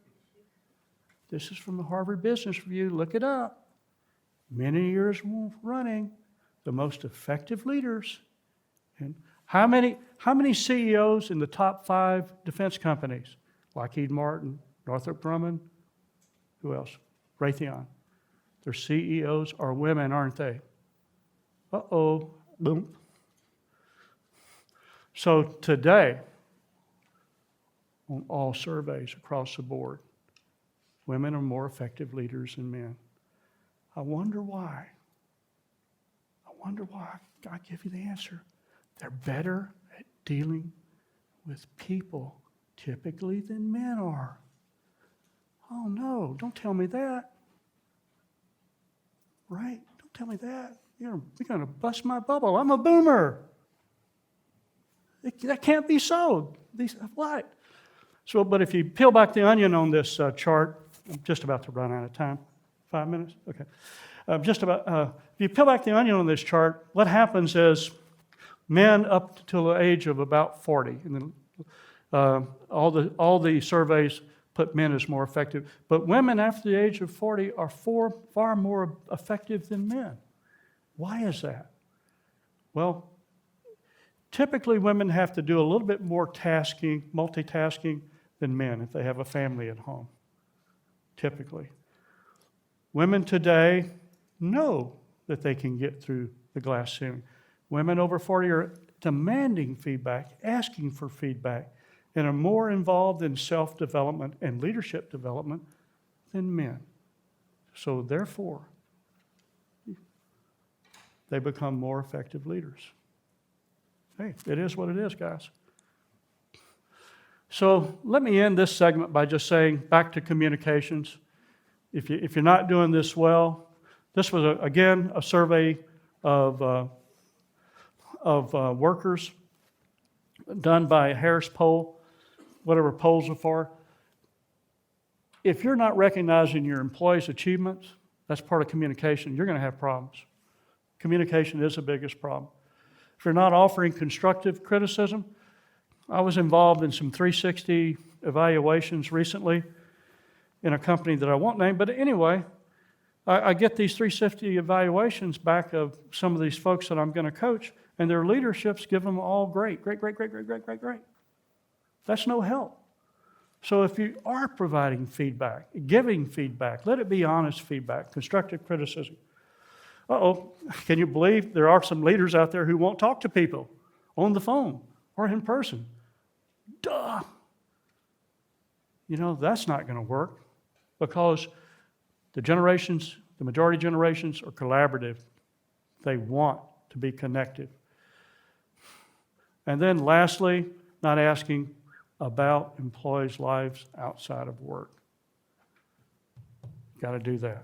This is from the Harvard Business Review. Look it up. Many years running, the most effective leaders. And how many CEOs in the top 5 defense companies? Lockheed Martin, Northrop Grumman, who else? Raytheon. Their CEOs are women, aren't they? Uh-oh, boom. So today, on all surveys across the board, women are more effective leaders than men. I wonder why. I'll give you the answer. They're better at dealing with people typically than men are. Oh no, don't tell me that. Right? Don't tell me that. You're going to bust my bubble. I'm a boomer. That can't be so. What? So, but if you peel back the onion on this chart, I'm just about to run out of time. 5 minutes? Okay. If you peel back the onion on this chart, what happens is men up to the age of about 40, and then all the surveys put men as more effective, but women after the age of 40 are far more effective than men. Why is that? Well, typically women have to do a little bit more multitasking than men if they have a family at home, typically. Women today know that they can get through the glass ceiling. Women over 40 are demanding feedback, asking for feedback, and are more involved in self-development and leadership development than men. So therefore, they become more effective leaders. Hey, it is what it is, guys. So let me end this segment by just saying, back to communications. If you're not doing this well, this was, again, a survey of workers done by Harris Poll, whatever polls are for. If you're not recognizing your employees' achievements, that's part of communication, you're going to have problems. Communication is the biggest problem. If you're not offering constructive criticism, I was involved in some 360 evaluations recently in a company that I won't name, but anyway, I get these 360 evaluations back of some of these folks that I'm going to coach, and their leaderships give them all great. That's no help. So if you are providing feedback, giving feedback, let it be honest feedback, constructive criticism. Can you believe there are some leaders out there who won't talk to people on the phone or in person? Duh. That's not going to work because the majority generations are collaborative. They want to be connected. And then lastly, not asking about employees' lives outside of work. Got to do that.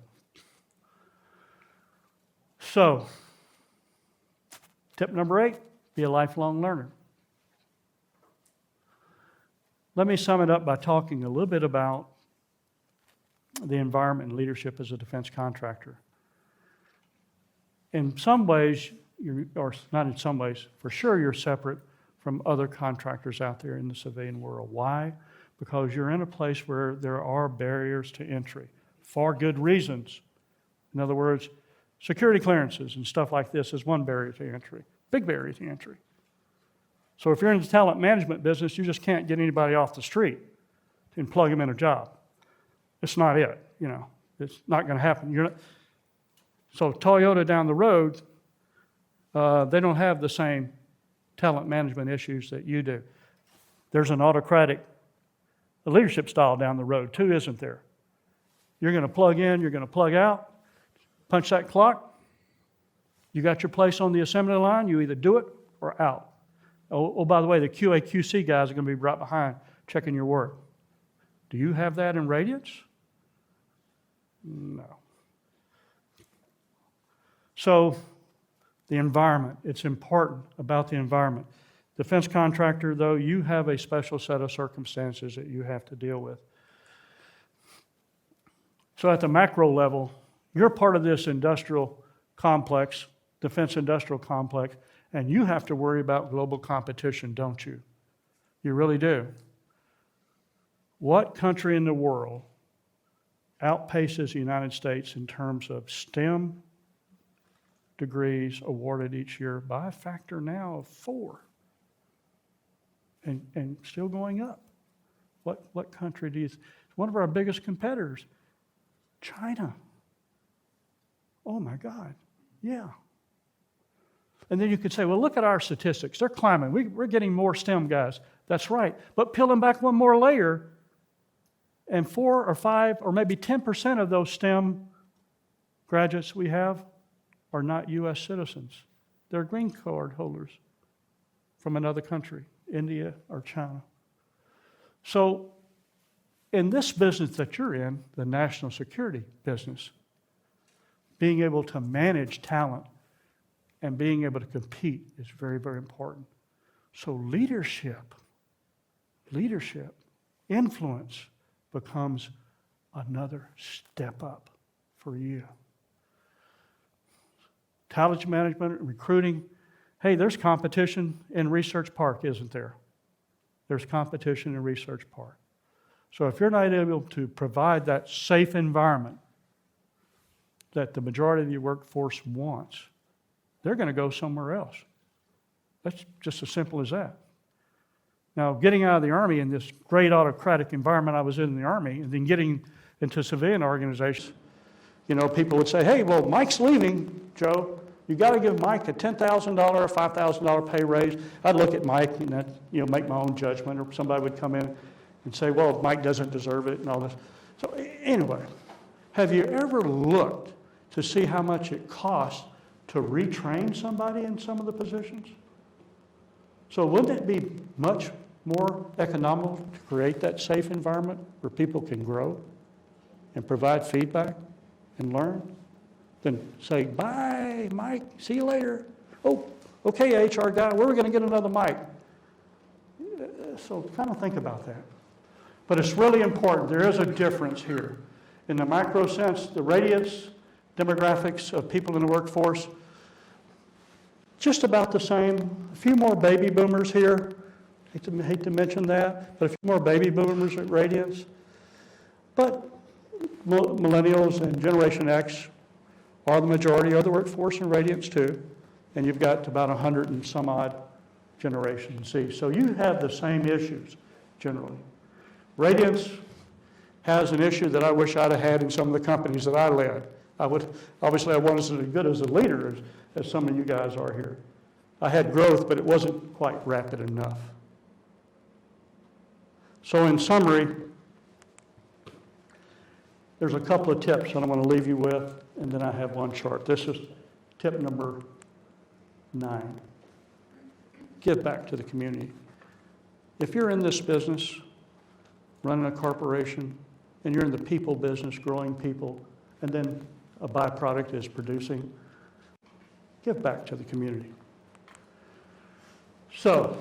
So, tip number 8, be a lifelong learner. Let me sum it up by talking a little bit about the environment and leadership as a defense contractor. In some ways, or not in some ways, for sure you're separate from other contractors out there in the civilian world. Why? Because you're in a place where there are barriers to entry for good reasons. In other words, security clearances and stuff like this is one barrier to entry, big barrier to entry. So if you're in the talent management business, you just can't get anybody off the street and plug them in a job. It's not it, you know. It's not going to happen. So Toyota down the road, they don't have the same talent management issues that you do. There's an autocratic leadership style down the road too, isn't there? You're going to plug in, you're going to plug out, punch that clock. You got your place on the assembly line, you either do it or out. Oh, by the way, the QA, QC guys are going to be right behind checking your work. Do you have that in Radiance? No. So the environment, it's important about the environment. Defense contractor, though, you have a special set of circumstances that you have to deal with. So at the macro level, you're part of this industrial complex, defense industrial complex, and you have to worry about global competition, don't you? You really do. What country in the world outpaces the United States in terms of STEM degrees awarded each year by a factor now of 4? And still going up. What country do you one of our biggest competitors, China. Oh my God, yeah. And then you could say, well, look at our statistics. They're climbing. We're getting more STEM guys. That's right. But peeling back one more layer, and 4 or 5 or maybe 10% of those STEM graduates we have are not U.S. citizens. They're green card holders from another country, India or China. So in this business that you're in, the national security business, being able to manage talent and being able to compete is very, very important. So leadership, influence becomes another step up for you. Talent management, recruiting. Hey, there's competition in Research Park, isn't there? There's competition in Research Park. So if you're not able to provide that safe environment that the majority of your workforce wants, they're going to go somewhere else. That's just as simple as that. Now, getting out of the Army in this great autocratic environment I was in the Army, and then getting into civilian organizations, you know, people would say, hey, well, Mike's leaving, Joe. You got to give Mike a $10,000 or $5,000 pay raise. I'd look at Mike and that, you know, make my own judgment, or somebody would come in and say, well, Mike doesn't deserve it and all this. So anyway, have you ever looked to see how much it costs to retrain somebody in some of the positions? So wouldn't it be much more economical to create that safe environment where people can grow and provide feedback and learn than say, bye, Mike, see you later. Oh, okay, HR guy, where are we going to get another Mike? So kind of think about that. But it's really important. There is a difference here. In the macro sense, the Radiance demographics of people in the workforce, just about the same. A few more baby boomers here. Hate to mention that, but a few more baby boomers at Radiance. But millennials and Generation X are the majority of the workforce in Radiance too. And you've got about 100 and some odd Generation Z. So you have the same issues generally. Radiance has an issue that I wish I'd have had in some of the companies that I led. I wasn't as good as a leader as some of you guys are here. I had growth, but it wasn't quite rapid enough. So in summary, there's a couple of tips that I'm going to leave you with, and then I have one chart. This is tip number 9. Give back to the community. If you're in this business, running a corporation, and you're in the people business, growing people, and then a byproduct is producing, give back to the community. So,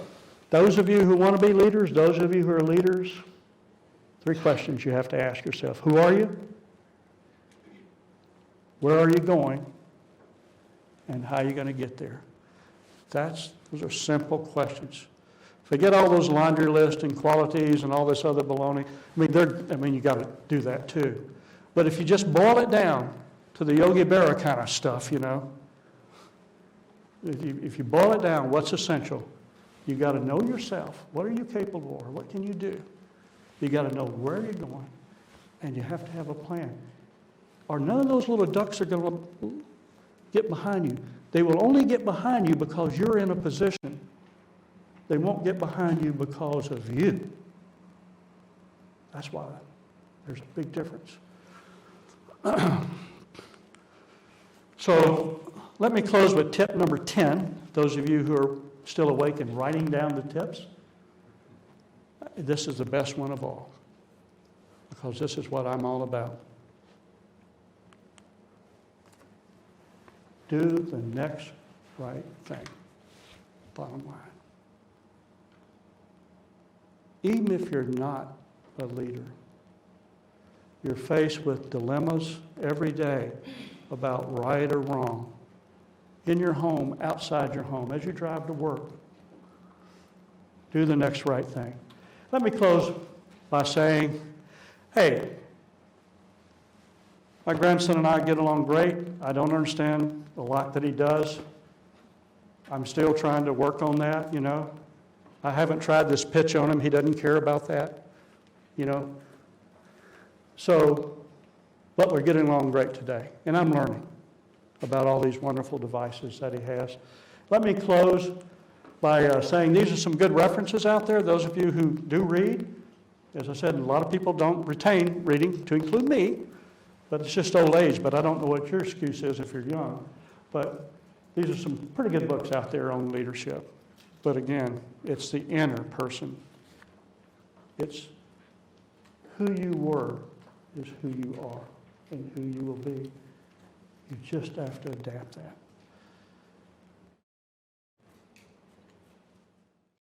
those of you who want to be leaders, those of you who are leaders, 3 questions you have to ask yourself. Who are you? Where are you going? And how are you going to get there? Those are simple questions. Forget all those laundry lists and qualities and all this other baloney. You got to do that too. But if you just boil it down to the Yogi Berra kind of stuff, if you boil it down, what's essential? You got to know yourself. What are you capable of? What can you do? You got to know where you're going, and you have to have a plan. Or none of those little ducks are going to get behind you. They will only get behind you because you're in a position. They won't get behind you because of you. That's why there's a big difference. So let me close with tip number 10. Those of you who are still awake and writing down the tips, this is the best one of all, because this is what I'm all about. Do the next right thing. Bottom line. Even if you're not a leader, you're faced with dilemmas every day about right or wrong. In your home, outside your home, as you drive to work. Do the next right thing. Let me close by saying, hey, my grandson and I get along great. I don't understand a lot that he does. I'm still trying to work on that, I haven't tried this pitch on him. He doesn't care about that, So, but we're getting along great today. And I'm learning about all these wonderful devices that he has. Let me close by saying these are some good references out there. Those of you who do read, as I said, a lot of people don't retain reading, to include me, but it's just old age. But I don't know what your excuse is if you're young. But these are some pretty good books out there on leadership. But again, it's the inner person. It's who you were is who you are and who you will be. You just have to adapt that.